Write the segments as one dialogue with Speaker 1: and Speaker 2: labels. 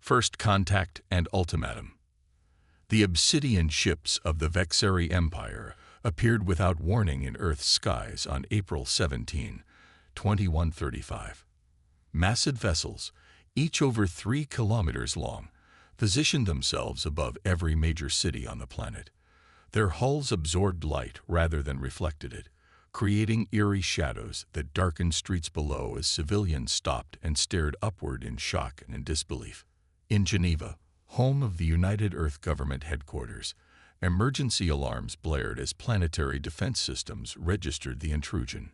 Speaker 1: First Contact and Ultimatum. The obsidian ships of the Vexari Empire appeared without warning in Earth's skies on April 17, 2135. Massive vessels, each over 3 kilometers long, positioned themselves above every major city on the planet. Their hulls absorbed light rather than reflected it, creating eerie shadows that darkened streets below as civilians stopped and stared upward in shock and disbelief. In Geneva, home of the United Earth Government headquarters, emergency alarms blared as planetary defense systems registered the intrusion.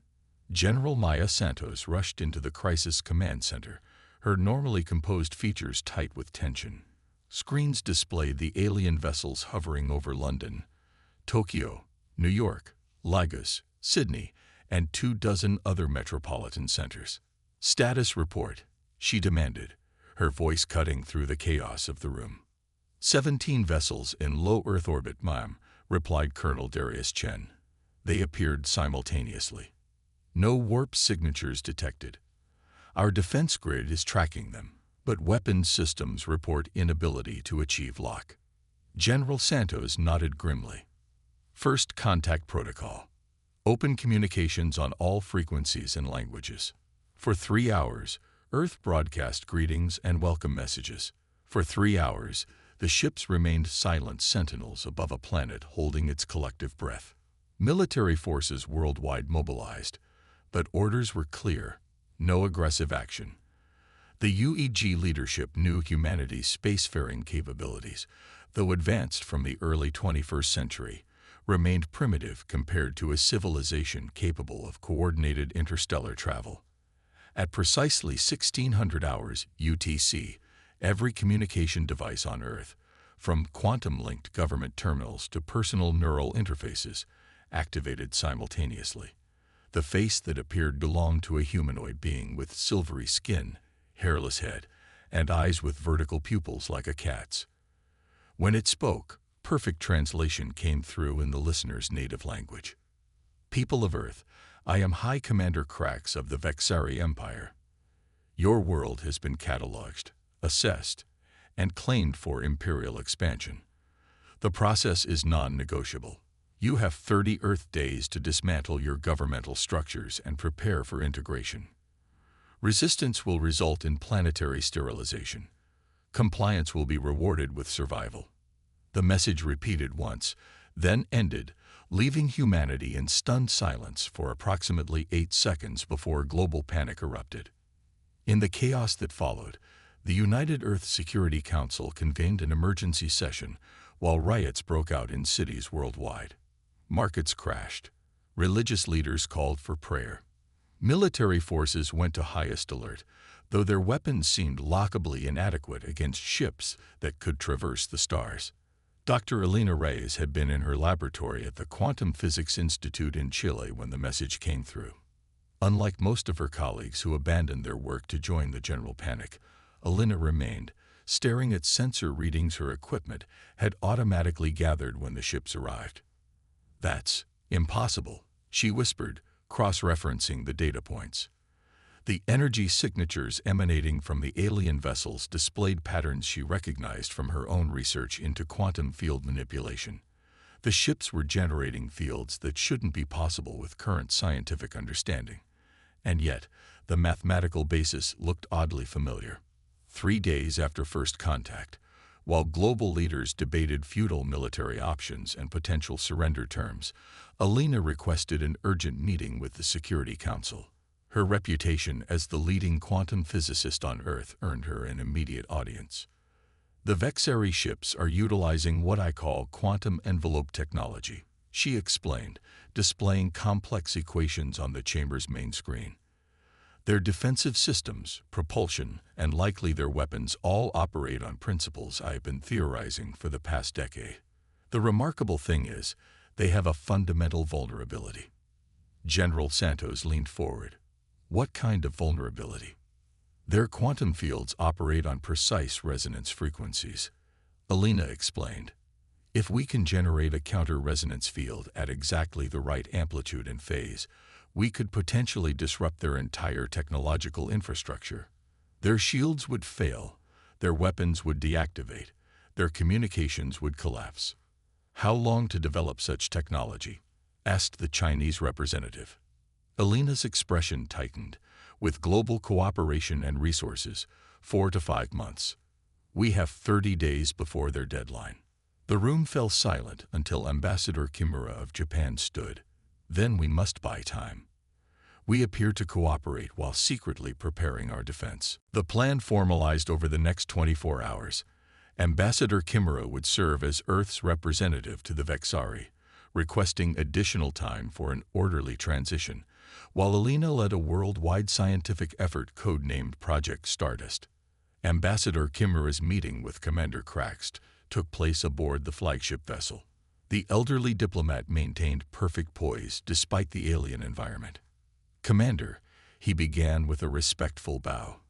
Speaker 1: General Maya Santos rushed into the Crisis Command Center, her normally composed features tight with tension. Screens displayed the alien vessels hovering over London, Tokyo, New York, Lagos, Sydney, and 24 other metropolitan centers. "Status report," she demanded, her voice cutting through the chaos of the room. 17 vessels in low Earth orbit, ma'am, replied Colonel Darius Chen. They appeared simultaneously. No warp signatures detected. Our defense grid is tracking them, but weapons systems report inability to achieve lock. General Santos nodded grimly. First Contact Protocol. Open communications on all frequencies and languages. For 3 hours, Earth broadcast greetings and welcome messages. For 3 hours, the ships remained silent sentinels above a planet holding its collective breath. Military forces worldwide mobilized, but orders were clear: no aggressive action. The UEG leadership knew humanity's spacefaring capabilities, though advanced from the early 21st century, remained primitive compared to a civilization capable of coordinated interstellar travel. At precisely 1600 hours UTC, every communication device on Earth, from quantum-linked government terminals to personal neural interfaces, activated simultaneously. The face that appeared belonged to a humanoid being with silvery skin, hairless head, and eyes with vertical pupils like a cat's. When it spoke, perfect translation came through in the listener's native language. "People of Earth, I am High Commander Krax of the Vexari Empire. Your world has been cataloged, assessed, and claimed for imperial expansion. The process is non-negotiable. You have 30 Earth days to dismantle your governmental structures and prepare for integration. Resistance will result in planetary sterilization. Compliance will be rewarded with survival." The message repeated once, then ended, leaving humanity in stunned silence for approximately 8 seconds before global panic erupted. In the chaos that followed, the United Earth Security Council convened an emergency session while riots broke out in cities worldwide. Markets crashed. Religious leaders called for prayer. Military forces went to highest alert, though their weapons seemed laughably inadequate against ships that could traverse the stars. Dr. Elena Reyes had been in her laboratory at the Quantum Physics Institute in Chile when the message came through. Unlike most of her colleagues who abandoned their work to join the general panic, Elena remained, staring at sensor readings her equipment had automatically gathered when the ships arrived. "That's impossible," she whispered, cross-referencing the data points. The energy signatures emanating from the alien vessels displayed patterns she recognized from her own research into quantum field manipulation. The ships were generating fields that shouldn't be possible with current scientific understanding. And yet, the mathematical basis looked oddly familiar. 3 days after first contact, while global leaders debated futile military options and potential surrender terms, Elena requested an urgent meeting with the Security Council. Her reputation as the leading quantum physicist on Earth earned her an immediate audience. "The Vexari ships are utilizing what I call quantum envelope technology," she explained, displaying complex equations on the chamber's main screen. "Their defensive systems, propulsion, and likely their weapons all operate on principles I have been theorizing for the past decade. The remarkable thing is, they have a fundamental vulnerability." General Santos leaned forward. "What kind of vulnerability?" "Their quantum fields operate on precise resonance frequencies," Elena explained. "If we can generate a counter-resonance field at exactly the right amplitude and phase, we could potentially disrupt their entire technological infrastructure. Their shields would fail, Their weapons would deactivate. Their communications would collapse. "How long to develop such technology?" asked the Chinese representative. Alina's expression tightened. "With global cooperation and resources, 4 to 5 months. We have 30 days before their deadline." The room fell silent until Ambassador Kimura of Japan stood. "Then we must buy time. We appear to cooperate while secretly preparing our defense." The plan formalized over the next 24 hours. Ambassador Kimura would serve as Earth's representative to the Vexari, requesting additional time for an orderly transition, while Alina led a worldwide scientific effort codenamed Project Stardust. Ambassador Kimura's meeting with Commander Krax took place aboard the flagship vessel. The elderly diplomat maintained perfect poise despite the alien environment. "Commander," he began with a respectful bow,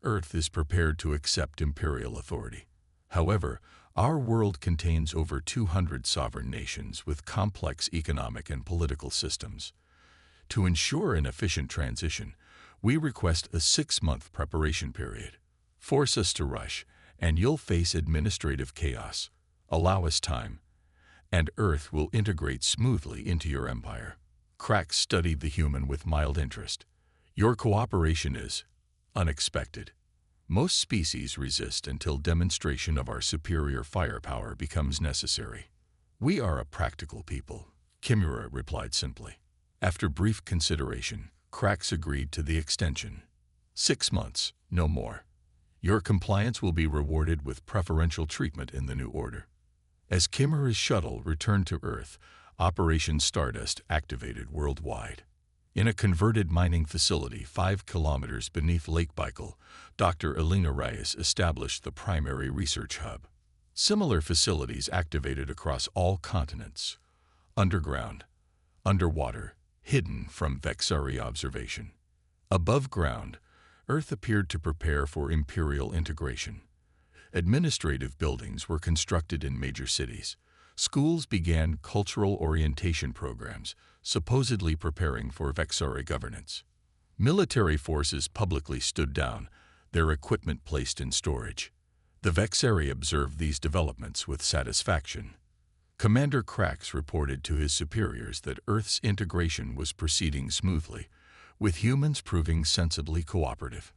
Speaker 1: "Earth is prepared to accept imperial authority. However, our world contains over 200 sovereign nations with complex economic and political systems. To ensure an efficient transition, we request a 6-month preparation period. Force us to rush, and you'll face administrative chaos. Allow us time, and Earth will integrate smoothly into your empire." Krax studied the human with mild interest. "Your cooperation is unexpected. Most species resist until demonstration of our superior firepower becomes necessary. We are a practical people," Kimura replied simply. After brief consideration, Krax agreed to the extension. 6 months, no more. Your compliance will be rewarded with preferential treatment in the new order." As Kimura's shuttle returned to Earth, Operation Stardust activated worldwide. In a converted mining facility 5 kilometers beneath Lake Baikal, Dr. Alina Reyes established the primary research hub. Similar facilities activated across all continents, underground, underwater, hidden from Vexari observation. Above ground, Earth appeared to prepare for imperial integration. Administrative buildings were constructed in major cities. Schools began cultural orientation programs, supposedly preparing for Vexari governance. Military forces publicly stood down, their equipment placed in storage. The Vexari observed these developments with satisfaction. Commander Krax reported to his superiors that Earth's integration was proceeding smoothly, with humans proving sensibly cooperative.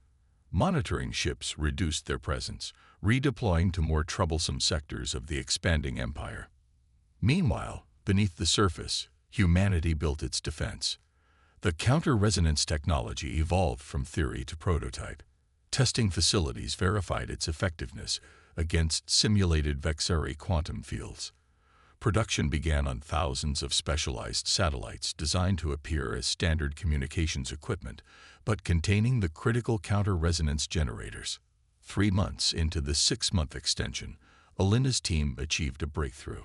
Speaker 1: Monitoring ships reduced their presence, redeploying to more troublesome sectors of the expanding empire. Meanwhile, beneath the surface, humanity built its defense. The counter-resonance technology evolved from theory to prototype. Testing facilities verified its effectiveness against simulated Vexari quantum fields. Production began on thousands of specialized satellites designed to appear as standard communications equipment, but containing the critical counter-resonance generators. 3 months into the 6-month extension, Alina's team achieved a breakthrough.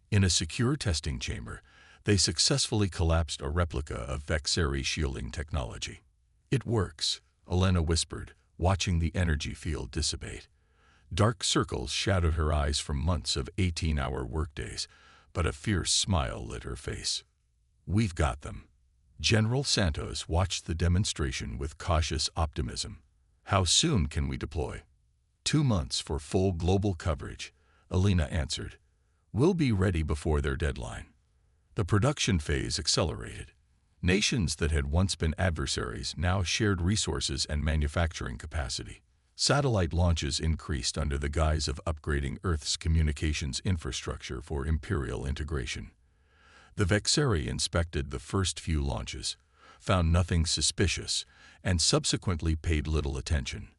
Speaker 1: In a secure testing chamber, they successfully collapsed a replica of Vexari shielding technology. "It works," Alina whispered, watching the energy field dissipate. Dark circles shadowed her eyes from months of 18-hour workdays, but a fierce smile lit her face. "We've got them." General Santos watched the demonstration with cautious optimism. "How soon can we deploy?" 2 months for full global coverage, Alina answered. "We'll be ready before their deadline." The production phase accelerated. Nations that had once been adversaries now shared resources and manufacturing capacity. Satellite launches increased under the guise of upgrading Earth's communications infrastructure for imperial integration. The Vexari inspected the first few launches, found nothing suspicious, and subsequently paid little attention.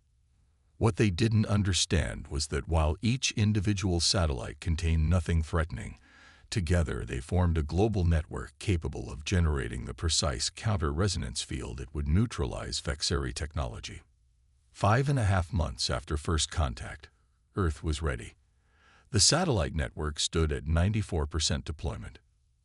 Speaker 1: What they didn't understand was that while each individual satellite contained nothing threatening, together they formed a global network capable of generating the precise counter-resonance field it would neutralize Vexari technology. 5.5 months after first contact, Earth was ready. The satellite network stood at 94% deployment.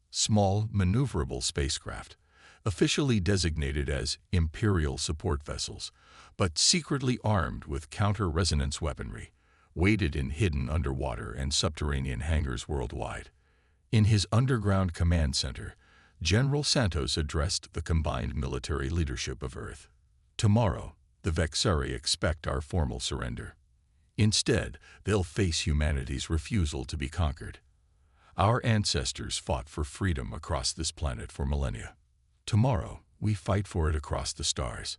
Speaker 1: Small, maneuverable spacecraft, officially designated as Imperial support vessels, but secretly armed with counter-resonance weaponry, waited in hidden underwater and subterranean hangars worldwide. In his underground command center, General Santos addressed the combined military leadership of Earth. "Tomorrow, the Vexari expect our formal surrender. Instead, they'll face humanity's refusal to be conquered. Our ancestors fought for freedom across this planet for millennia. Tomorrow, we fight for it across the stars.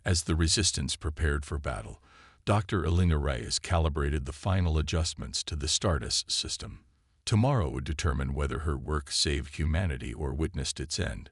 Speaker 1: As the resistance prepared for battle, Dr. Elena Reyes calibrated the final adjustments to the Stardust system. Tomorrow would determine whether her work saved humanity or witnessed its end.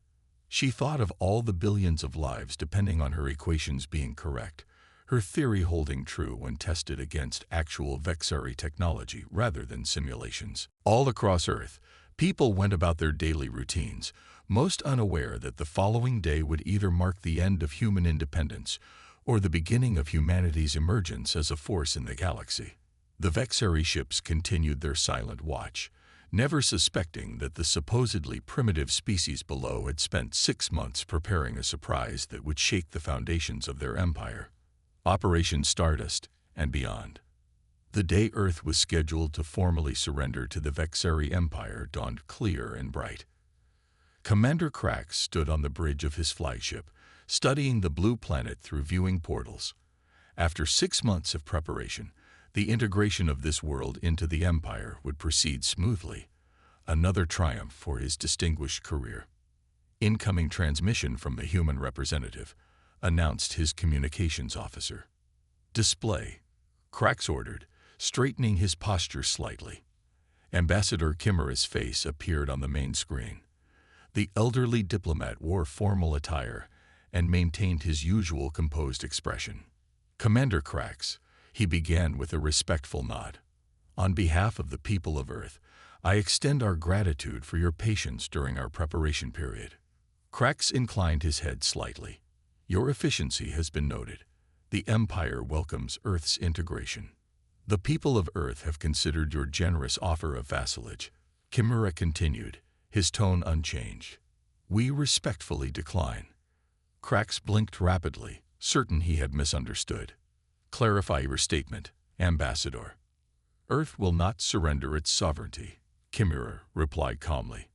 Speaker 1: She thought of all the billions of lives depending on her equations being correct, her theory holding true when tested against actual Vexari technology rather than simulations. All across Earth, people went about their daily routines, most unaware that the following day would either mark the end of human independence or the beginning of humanity's emergence as a force in the galaxy. The Vexari ships continued their silent watch, never suspecting that the supposedly primitive species below had spent 6 months preparing a surprise that would shake the foundations of their empire. Operation Stardust and beyond. The day Earth was scheduled to formally surrender to the Vexari Empire dawned clear and bright. Commander Krax stood on the bridge of his flagship, studying the blue planet through viewing portals. After 6 months of preparation, the integration of this world into the Empire would proceed smoothly, another triumph for his distinguished career. Incoming transmission from the human representative, announced his communications officer. Display, Krax ordered, straightening his posture slightly. Ambassador Kimura's face appeared on the main screen. The elderly diplomat wore formal attire and maintained his usual composed expression. Commander Krax, he began with a respectful nod. On behalf of the people of Earth, I extend our gratitude for your patience during our preparation period. Krax inclined his head slightly. Your efficiency has been noted. The Empire welcomes Earth's integration. The people of Earth have considered your generous offer of vassalage. Kimura continued, his tone unchanged. We respectfully decline. Krax blinked rapidly, certain he had misunderstood. Clarify your statement, Ambassador. Earth will not surrender its sovereignty, Kimura replied calmly.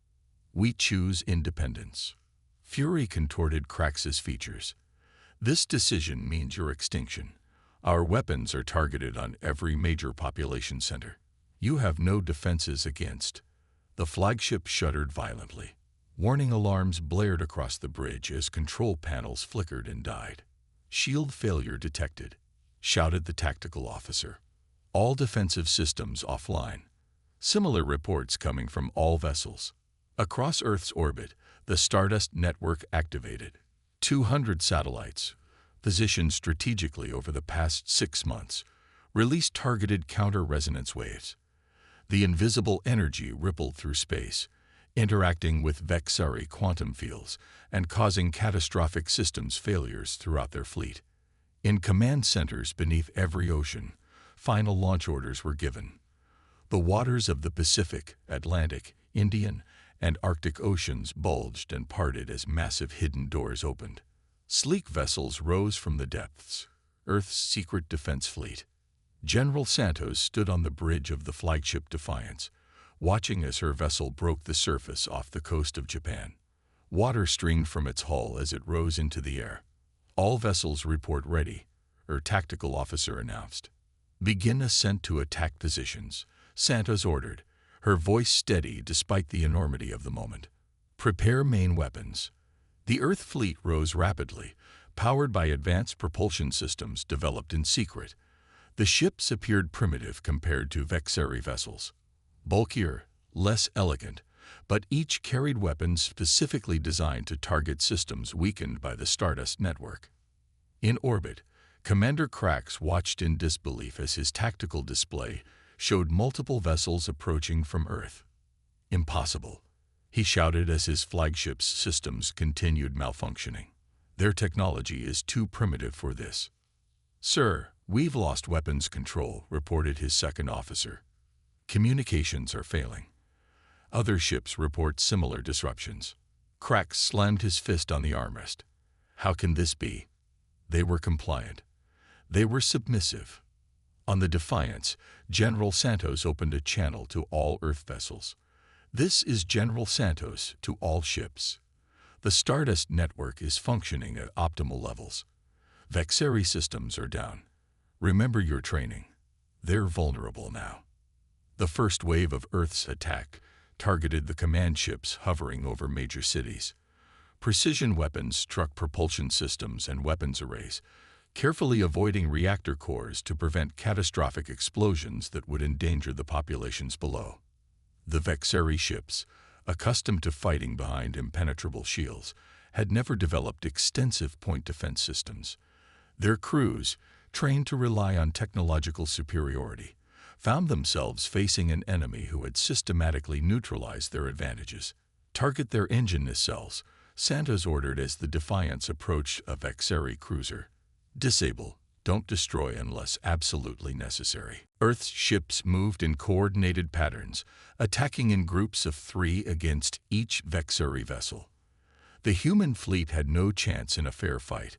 Speaker 1: We choose independence. Fury contorted Krax's features. This decision means your extinction. Our weapons are targeted on every major population center. You have no defenses against. The flagship shuddered violently. Warning alarms blared across the bridge as control panels flickered and died. Shield failure detected, shouted the tactical officer. All defensive systems offline. Similar reports coming from all vessels. Across Earth's orbit, the Stardust network activated. 200 satellites, positioned strategically over the past 6 months, released targeted counter-resonance waves. The invisible energy rippled through space, interacting with Vexari quantum fields and causing catastrophic systems failures throughout their fleet. In command centers beneath every ocean, final launch orders were given. The waters of the Pacific, Atlantic, Indian, and Arctic Oceans bulged and parted as massive hidden doors opened. Sleek vessels rose from the depths, Earth's secret defense fleet. General Santos stood on the bridge of the flagship Defiance, watching as her vessel broke the surface off the coast of Japan. Water streamed from its hull as it rose into the air. All vessels report ready, her tactical officer announced. Begin ascent to attack positions, Santos ordered, her voice steady despite the enormity of the moment. Prepare main weapons. The Earth fleet rose rapidly, powered by advanced propulsion systems developed in secret. The ships appeared primitive compared to Vexari vessels. Bulkier, less elegant, but each carried weapons specifically designed to target systems weakened by the Stardust network. In orbit, Commander Krax watched in disbelief as his tactical display showed multiple vessels approaching from Earth. Impossible, he shouted as his flagship's systems continued malfunctioning. Their technology is too primitive for this. Sir, we've lost weapons control, reported his second officer. Communications are failing. Other ships report similar disruptions. Krax slammed his fist on the armrest. How can this be? They were compliant. They were submissive. On the Defiance, General Santos opened a channel to all Earth vessels. This is General Santos to all ships. The Stardust network is functioning at optimal levels. Vexari systems are down. Remember your training. They're vulnerable now. The first wave of Earth's attack targeted the command ships hovering over major cities. Precision weapons struck propulsion systems and weapons arrays, carefully avoiding reactor cores to prevent catastrophic explosions that would endanger the populations below. The Vexeri ships, accustomed to fighting behind impenetrable shields, had never developed extensive point defense systems. Their crews, trained to rely on technological superiority, found themselves facing an enemy who had systematically neutralized their advantages. "Target their engine nacelles," Santos ordered as the Defiance approached a Vexeri cruiser. "Disable. Don't destroy unless absolutely necessary." Earth's ships moved in coordinated patterns, attacking in groups of 3 against each Vexeri vessel. The human fleet had no chance in a fair fight,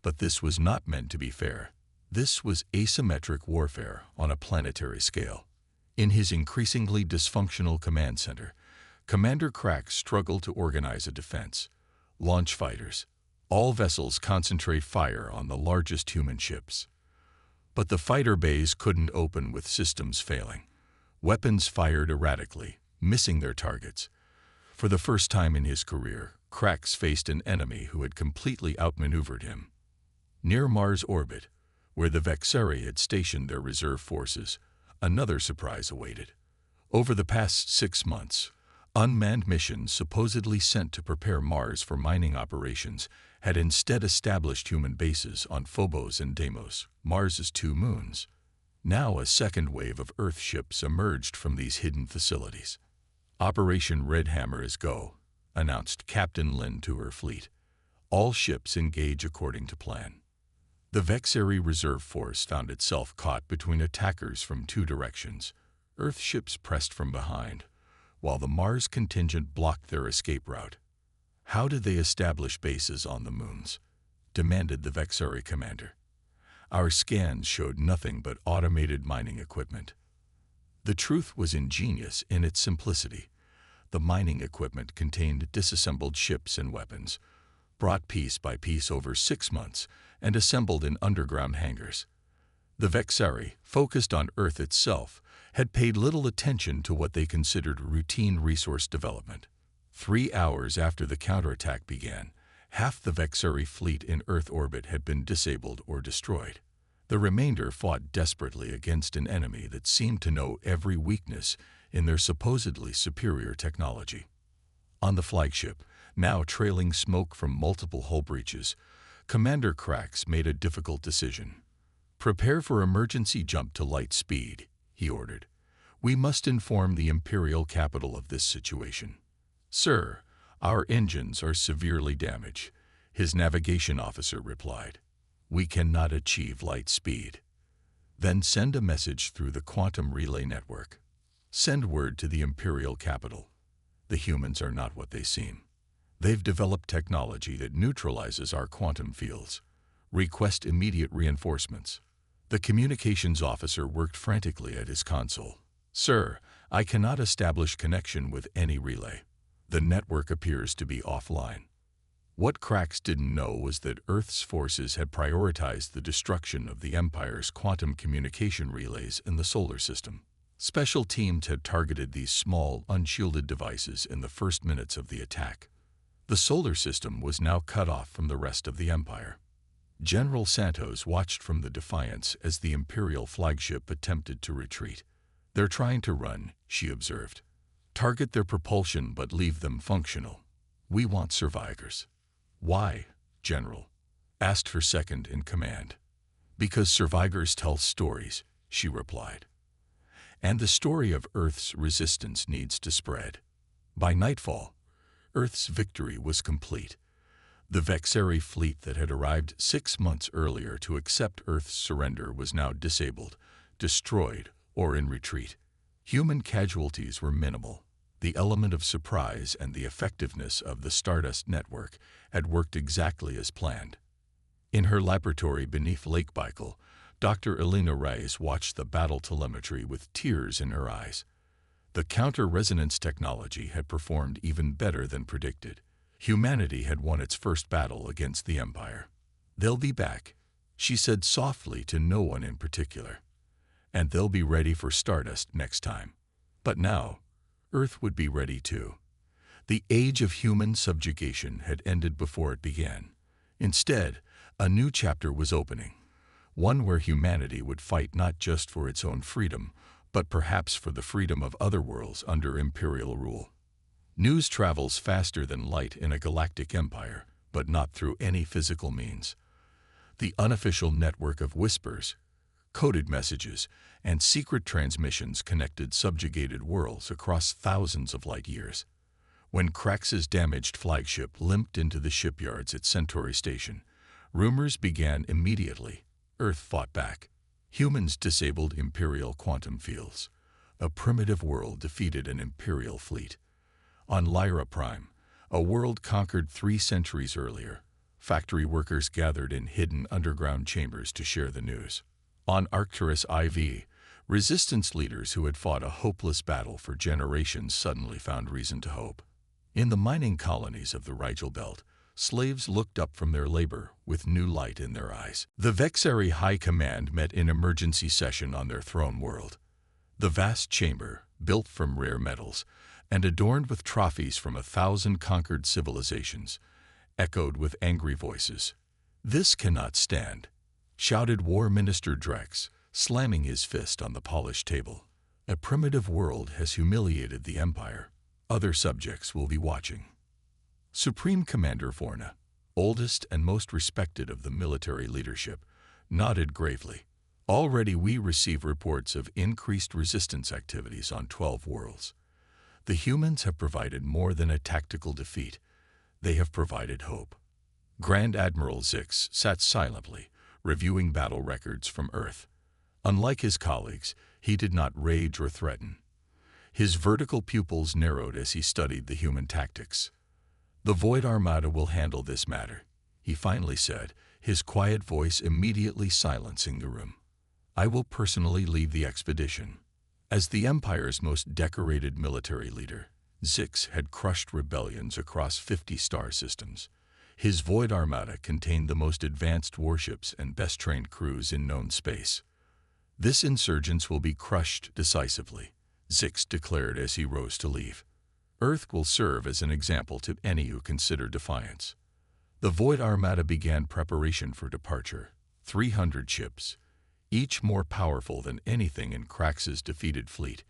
Speaker 1: but this was not meant to be fair. This was asymmetric warfare on a planetary scale. In his increasingly dysfunctional command center, Commander Crack struggled to organize a defense. Launch fighters. All vessels concentrate fire on the largest human ships. But the fighter bays couldn't open with systems failing. Weapons fired erratically, missing their targets. For the first time in his career, Crax faced an enemy who had completely outmaneuvered him. Near Mars' orbit, where the Vexeri had stationed their reserve forces, another surprise awaited. Over the past 6 months, unmanned missions supposedly sent to prepare Mars for mining operations had instead established human bases on Phobos and Deimos, Mars's 2 moons. Now a second wave of Earth ships emerged from these hidden facilities. "Operation Red Hammer is go," announced Captain Lin to her fleet. "All ships engage according to plan." The Vexeri reserve force found itself caught between attackers from 2 directions. Earth ships pressed from behind, while the Mars contingent blocked their escape route. "How did they establish bases on the moons?" demanded the Vexeri commander. "Our scans showed nothing but automated mining equipment." The truth was ingenious in its simplicity. The mining equipment contained disassembled ships and weapons, brought piece by piece over 6 months and assembled in underground hangars. The Vexeri, focused on Earth itself, had paid little attention to what they considered routine resource development. 3 hours after the counterattack began, half the Vexeri fleet in Earth orbit had been disabled or destroyed. The remainder fought desperately against an enemy that seemed to know every weakness in their supposedly superior technology. On the flagship, now trailing smoke from multiple hull breaches, Commander Crax made a difficult decision. "Prepare for emergency jump to light speed," he ordered. "We must inform the Imperial capital of this situation." "Sir, our engines are severely damaged," his navigation officer replied. "We cannot achieve light speed." "Then send a message through the quantum relay network. Send word to the Imperial capital. The humans are not what they seem. They've developed technology that neutralizes our quantum fields. Request immediate reinforcements." The communications officer worked frantically at his console. "Sir, I cannot establish connection with any relay. The network appears to be offline." What Crax didn't know was that Earth's forces had prioritized the destruction of the Empire's quantum communication relays in the solar system. Special teams had targeted these small, unshielded devices in the first minutes of the attack. The solar system was now cut off from the rest of the Empire. General Santos watched from the Defiance as the Imperial flagship attempted to retreat. "They're trying to run," she observed. "Target their propulsion but leave them functional. We want survivors." "Why, General?" asked her second in command. "Because survivors tell stories," she replied. "And the story of Earth's resistance needs to spread." By nightfall, Earth's victory was complete. The Vexeri fleet that had arrived 6 months earlier to accept Earth's surrender was now disabled, destroyed, or in retreat. Human casualties were minimal. The element of surprise and the effectiveness of the Stardust network had worked exactly as planned. In her laboratory beneath Lake Baikal, Dr. Elena Reyes watched the battle telemetry with tears in her eyes. The counter-resonance technology had performed even better than predicted. Humanity had won its first battle against the Empire. "They'll be back," She said softly to no one in particular. And they'll be ready for Stardust next time. But now, Earth would be ready too. The age of human subjugation had ended before it began. Instead, a new chapter was opening, one where humanity would fight not just for its own freedom, but perhaps for the freedom of other worlds under imperial rule. News travels faster than light in a galactic empire, but not through any physical means. The unofficial network of whispers, coded messages, and secret transmissions connected subjugated worlds across thousands of light years. When Krax's damaged flagship limped into the shipyards at Centauri Station, rumors began immediately. Earth fought back. Humans disabled Imperial quantum fields. A primitive world defeated an Imperial fleet. On Lyra Prime, a world conquered 3 centuries earlier, factory workers gathered in hidden underground chambers to share the news. On Arcturus IV, resistance leaders who had fought a hopeless battle for generations suddenly found reason to hope. In the mining colonies of the Rigel Belt, slaves looked up from their labor with new light in their eyes. The Vexari High Command met in emergency session on their throne world. The vast chamber, built from rare metals and adorned with trophies from 1,000 conquered civilizations, echoed with angry voices. "This cannot stand," shouted War Minister Drex, slamming his fist on the polished table. "A primitive world has humiliated the Empire. Other subjects will be watching." Supreme Commander Vorna, oldest and most respected of the military leadership, nodded gravely. "Already we receive reports of increased resistance activities on 12 worlds. The humans have provided more than a tactical defeat. They have provided hope." Grand Admiral Zix sat silently, reviewing battle records from Earth. Unlike his colleagues, he did not rage or threaten. His vertical pupils narrowed as he studied the human tactics. "The Void Armada will handle this matter," he finally said, his quiet voice immediately silencing the room. "I will personally lead the expedition." As the Empire's most decorated military leader, Zix had crushed rebellions across 50 star systems. His Void Armada contained the most advanced warships and best-trained crews in known space. "This insurgence will be crushed decisively," Zix declared as he rose to leave. "Earth will serve as an example to any who consider defiance." The Void Armada began preparation for departure. 300 ships, each more powerful than anything in Krax's defeated fleet,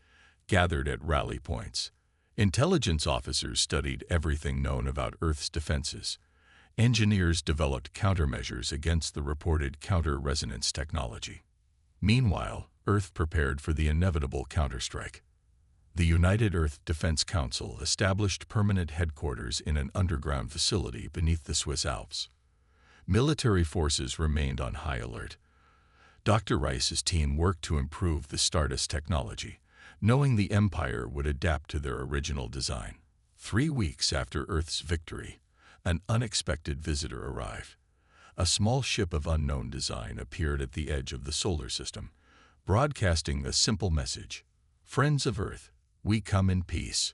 Speaker 1: gathered at rally points. Intelligence officers studied everything known about Earth's defenses. Engineers developed countermeasures against the reported counter-resonance technology. Meanwhile, Earth prepared for the inevitable counterstrike. The United Earth Defense Council established permanent headquarters in an underground facility beneath the Swiss Alps. Military forces remained on high alert. Dr. Rice's team worked to improve the Stardust technology, knowing the Empire would adapt to their original design. 3 weeks after Earth's victory, an unexpected visitor arrived. A small ship of unknown design appeared at the edge of the solar system, broadcasting the simple message, "Friends of Earth, we come in peace."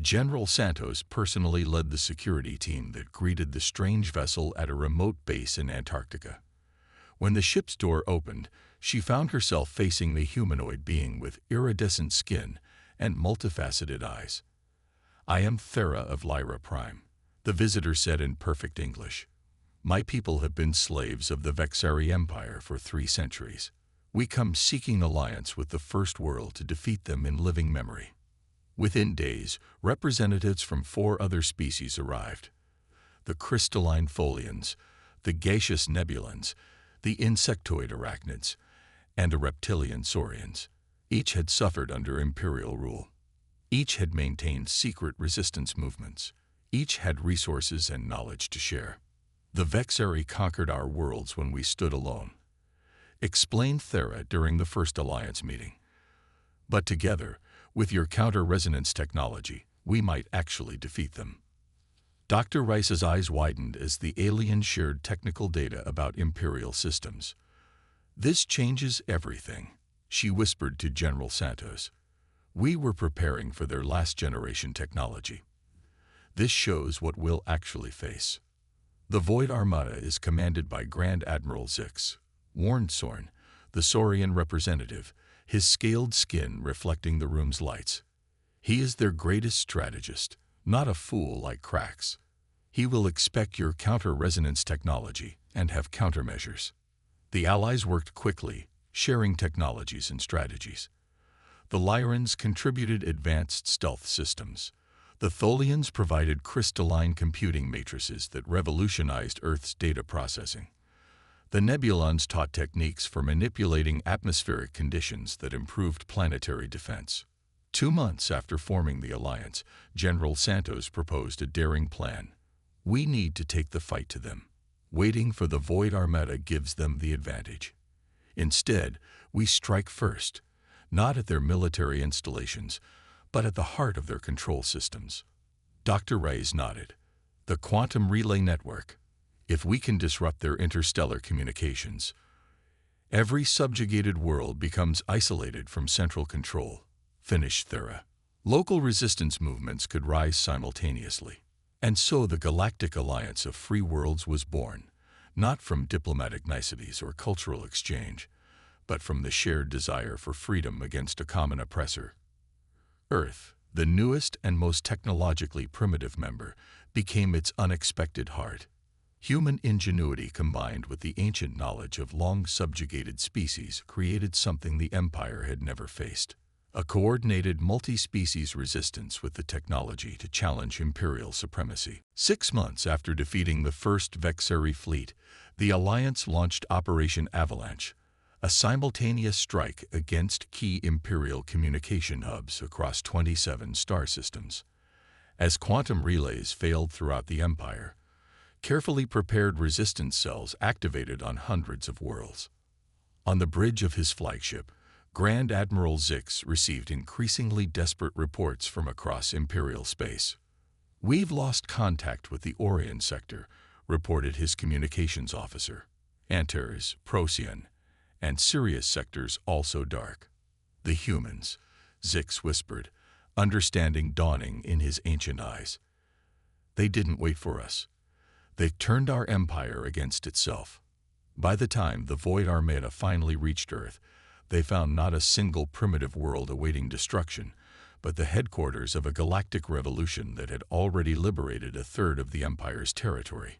Speaker 1: General Santos personally led the security team that greeted the strange vessel at a remote base in Antarctica. When the ship's door opened, she found herself facing the humanoid being with iridescent skin and multifaceted eyes. "I am Thera of Lyra Prime," the visitor said in perfect English. "My people have been slaves of the Vexari Empire for 3 centuries. We come seeking alliance with the First World to defeat them in living memory." Within days, representatives from 4 other species arrived. The crystalline folians, the gaseous nebulans, the insectoid arachnids, and a reptilian saurians. Each had suffered under imperial rule. Each had maintained secret resistance movements. Each had resources and knowledge to share. "The Vexari conquered our worlds when we stood alone," explained Thera during the first alliance meeting. "But together, with your counter-resonance technology, we might actually defeat them." Dr. Rice's eyes widened as the alien shared technical data about Imperial systems. "This changes everything," she whispered to General Santos. "We were preparing for their last-generation technology. This shows what we'll actually face." The Void Armada is commanded by Grand Admiral Zix, warned Sorn, the Saurian representative, his scaled skin reflecting the room's lights. He is their greatest strategist, not a fool like Krax. He will expect your counter-resonance technology and have countermeasures. The Allies worked quickly, sharing technologies and strategies. The Lyrans contributed advanced stealth systems. The Tholians provided crystalline computing matrices that revolutionized Earth's data processing. The Nebulons taught techniques for manipulating atmospheric conditions that improved planetary defense. 2 months after forming the alliance, General Santos proposed a daring plan. We need to take the fight to them. Waiting for the Void Armada gives them the advantage. Instead, we strike first, not at their military installations, but at the heart of their control systems. Dr. Reyes nodded. The quantum relay network. If we can disrupt their interstellar communications, every subjugated world becomes isolated from central control, finished Thera. Local resistance movements could rise simultaneously. And so the Galactic Alliance of Free Worlds was born, not from diplomatic niceties or cultural exchange, but from the shared desire for freedom against a common oppressor. Earth, the newest and most technologically primitive member, became its unexpected heart. Human ingenuity combined with the ancient knowledge of long-subjugated species created something the Empire had never faced. A coordinated multi-species resistance with the technology to challenge Imperial supremacy. 6 months after defeating the first Vexeri fleet, the Alliance launched Operation Avalanche, a simultaneous strike against key Imperial communication hubs across 27 star systems. As quantum relays failed throughout the Empire, carefully prepared resistance cells activated on hundreds of worlds. On the bridge of his flagship, Grand Admiral Zix received increasingly desperate reports from across Imperial space. "We've lost contact with the Orion sector," reported his communications officer. "Antares, Procyon, and Sirius sectors also dark." "The humans," Zix whispered, understanding dawning in his ancient eyes. "They didn't wait for us. They turned our empire against itself." By the time the Void Armada finally reached Earth, they found not a single primitive world awaiting destruction, but the headquarters of a galactic revolution that had already liberated a third of the Empire's territory.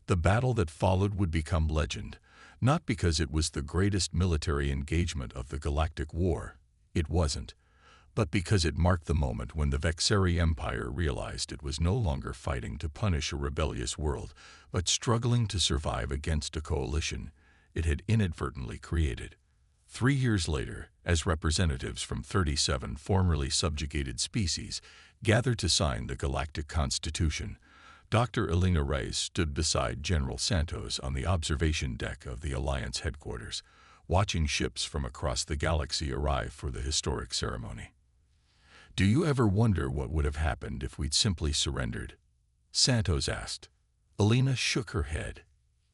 Speaker 1: The battle that followed would become legend, not because it was the greatest military engagement of the Galactic War. It wasn't. But because it marked the moment when the Vexeri Empire realized it was no longer fighting to punish a rebellious world, but struggling to survive against a coalition it had inadvertently created. 3 years later, as representatives from 37 formerly subjugated species gathered to sign the Galactic Constitution, Dr. Elena Reyes stood beside General Santos on the observation deck of the Alliance headquarters, watching ships from across the galaxy arrive for the historic ceremony. "Do you ever wonder what would have happened if we'd simply surrendered?" Santos asked. Elena shook her head.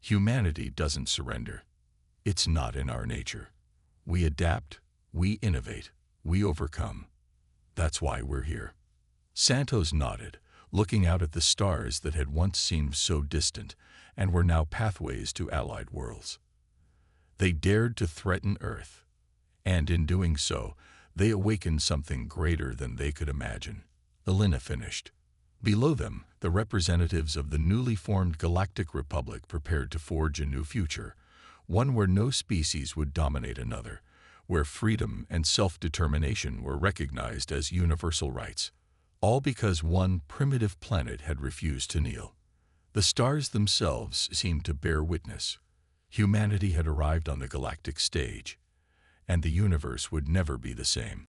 Speaker 1: "Humanity doesn't surrender. It's not in our nature. We adapt, we innovate, we overcome. That's why we're here." Santos nodded, looking out at the stars that had once seemed so distant and were now pathways to allied worlds. They dared to threaten Earth, and in doing so, they awakened something greater than they could imagine. Elena finished. Below them, the representatives of the newly formed Galactic Republic prepared to forge a new future, one where no species would dominate another, where freedom and self-determination were recognized as universal rights, all because one primitive planet had refused to kneel. The stars themselves seemed to bear witness. Humanity had arrived on the galactic stage, and the universe would never be the same.